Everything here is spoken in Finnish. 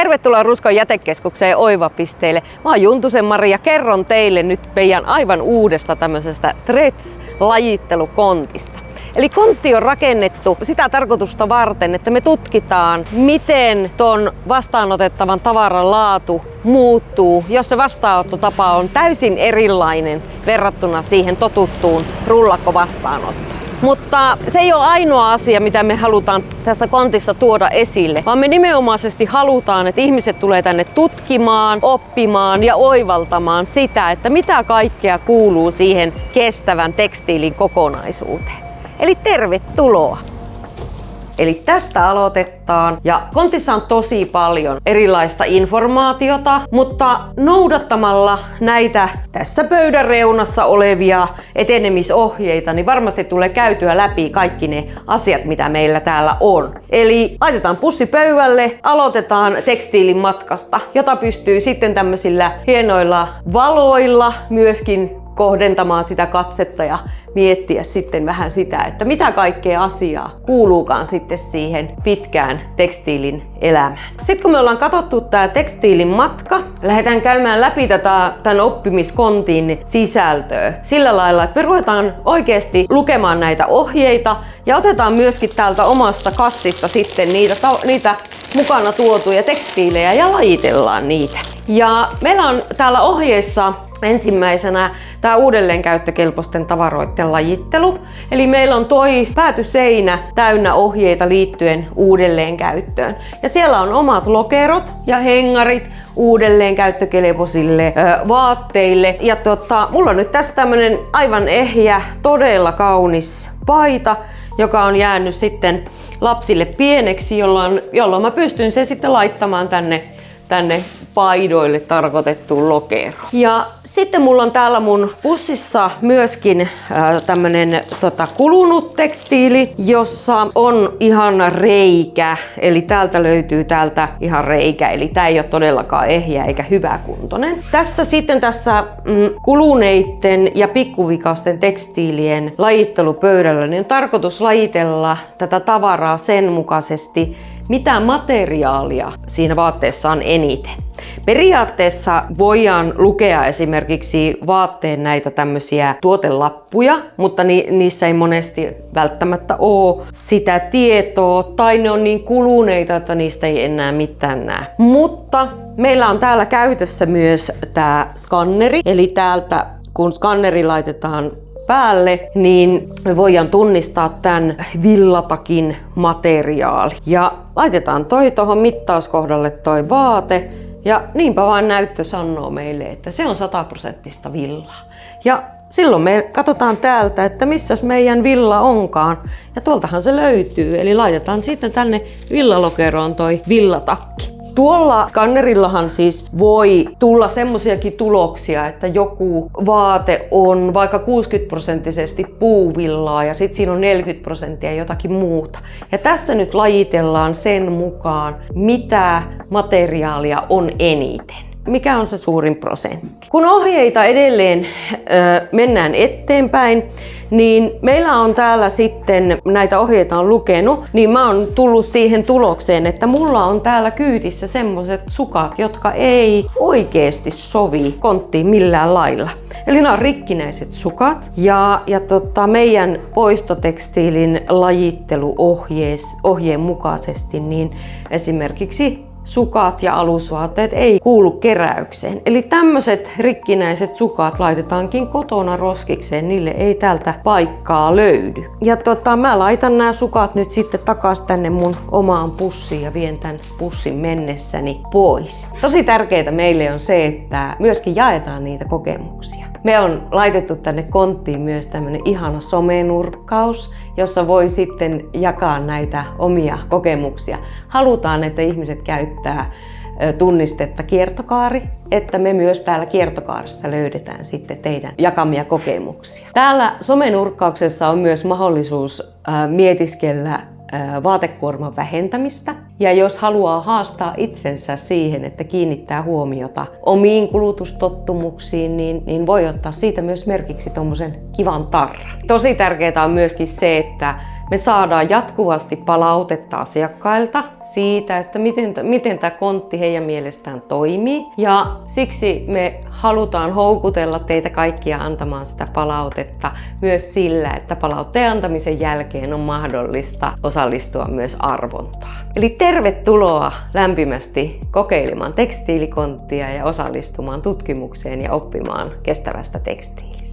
Tervetuloa Ruskon jätekeskukseen Oiva-pisteille. Mä oon Juntusen Mari ja kerron teille nyt meidän aivan uudesta tämmöisestä THREDS-lajittelukontista. Eli kontti on rakennettu sitä tarkoitusta varten, että me tutkitaan, miten ton vastaanotettavan tavaran laatu muuttuu, jos se vastaanottotapa on täysin erilainen verrattuna siihen totuttuun rullakkovastaanottoon. Mutta se ei ole ainoa asia, mitä me halutaan tässä kontissa tuoda esille, vaan me nimenomaisesti halutaan, että ihmiset tulee tänne tutkimaan, oppimaan ja oivaltamaan sitä, että mitä kaikkea kuuluu siihen kestävän tekstiilin kokonaisuuteen. Eli tervetuloa! Eli tästä aloitetaan. Ja kontissa on tosi paljon erilaista informaatiota, mutta noudattamalla näitä tässä pöydän reunassa olevia etenemisohjeita, niin varmasti tulee käytyä läpi kaikki ne asiat, mitä meillä täällä on. Eli laitetaan pussi pöydälle, aloitetaan tekstiilin matkasta, jota pystyy sitten tämmöisillä hienoilla valoilla myöskin kohdentamaan sitä katsetta ja miettiä sitten vähän sitä, että mitä kaikkea asiaa kuuluukaan sitten siihen pitkään tekstiilin elämään. Sitten kun me ollaan katsottu tämä tekstiilin matka, lähdetään käymään läpi tämän oppimiskontin sisältöä sillä lailla, että me ruvetaan oikeasti lukemaan näitä ohjeita ja otetaan myöskin täältä omasta kassista sitten niitä mukana tuotuja tekstiilejä ja lajitellaan niitä. Ja meillä on täällä ohjeessa ensimmäisenä tämä uudelleenkäyttökelpoisten tavaroiden lajittelu. Eli meillä on toi päätyseinä täynnä ohjeita liittyen uudelleenkäyttöön. Ja siellä on omat lokerot ja hengarit uudelleenkäyttökelpoisille vaatteille. Ja mulla on nyt tässä tämmönen aivan ehjä, todella kaunis paita, joka on jäänyt sitten lapsille pieneksi, jolloin mä pystyn sen sitten laittamaan tänne paidoille tarkoitettuun lokeroon. Ja sitten mulla on täällä mun pussissa myöskin tämmönen kulunut tekstiili, jossa on ihan reikä. Eli täältä löytyy ihan reikä, eli tää ei ole todellakaan ehjä eikä hyväkuntoinen. Tässä sitten kuluneiden ja pikkuvikasten tekstiilien lajittelupöydällä niin on tarkoitus lajitella tätä tavaraa sen mukaisesti, mitä materiaalia siinä vaatteessa on eniten. Periaatteessa voidaan lukea esimerkiksi vaatteen näitä tämmöisiä tuotelappuja, mutta niissä ei monesti välttämättä ole sitä tietoa tai ne on niin kuluneita, että niistä ei enää mitään näe. Mutta meillä on täällä käytössä myös tämä skanneri, eli täältä kun skanneri laitetaan päälle, niin me voidaan tunnistaa tämän villatakin materiaali. Ja laitetaan tuohon mittauskohdalle toi vaate ja niinpä vaan näyttö sanoo meille, että se on 100% villaa. Ja silloin me katsotaan täältä, että missäs meidän villa onkaan. Ja tuoltahan se löytyy, eli laitetaan sitten tänne villalokeroon toi villatakki. Tuolla skannerillahan siis voi tulla semmoisiakin tuloksia, että joku vaate on vaikka 60% puuvillaa ja sitten siinä on 40% jotakin muuta. Ja tässä nyt lajitellaan sen mukaan, mitä materiaalia on eniten. Mikä on se suurin prosentti? Kun ohjeita edelleen mennään eteenpäin, niin meillä on täällä sitten, näitä ohjeita on lukenut, niin mä oon tullut siihen tulokseen, että mulla on täällä kyytissä semmoset sukat, jotka ei oikeesti sovi konttiin millään lailla. Eli nämä on rikkinäiset sukat ja meidän poistotekstiilin lajitteluohjeen mukaisesti niin esimerkiksi sukat ja alusvaatteet ei kuulu keräykseen. Eli tämmöiset rikkinäiset sukat laitetaankin kotona roskikseen, niille ei täältä paikkaa löydy. Ja mä laitan nämä sukat nyt sitten takaisin tänne mun omaan pussiin ja vien tämän pussin mennessäni pois. Tosi tärkeää meille on se, että myöskin jaetaan niitä kokemuksia. Me on laitettu tänne konttiin myös tämmönen ihana somenurkkaus, jossa voi sitten jakaa näitä omia kokemuksia. Halutaan, että ihmiset käyttää tunnistetta kiertokaari, että me myös täällä kiertokaarissa löydetään sitten teidän jakamia kokemuksia. Täällä somenurkkauksessa on myös mahdollisuus mietiskellä vaatekuorman vähentämistä. Ja jos haluaa haastaa itsensä siihen, että kiinnittää huomiota omiin kulutustottumuksiin, niin voi ottaa siitä myös merkiksi tommosen kivan tarran. Tosi tärkeää on myöskin se, että Me saadaan jatkuvasti palautetta asiakkailta siitä, että miten tämä kontti heidän mielestään toimii. Ja siksi me halutaan houkutella teitä kaikkia antamaan sitä palautetta myös sillä, että palautteen antamisen jälkeen on mahdollista osallistua myös arvontaan. Eli tervetuloa lämpimästi kokeilemaan tekstiilikonttia ja osallistumaan tutkimukseen ja oppimaan kestävästä tekstiilistä.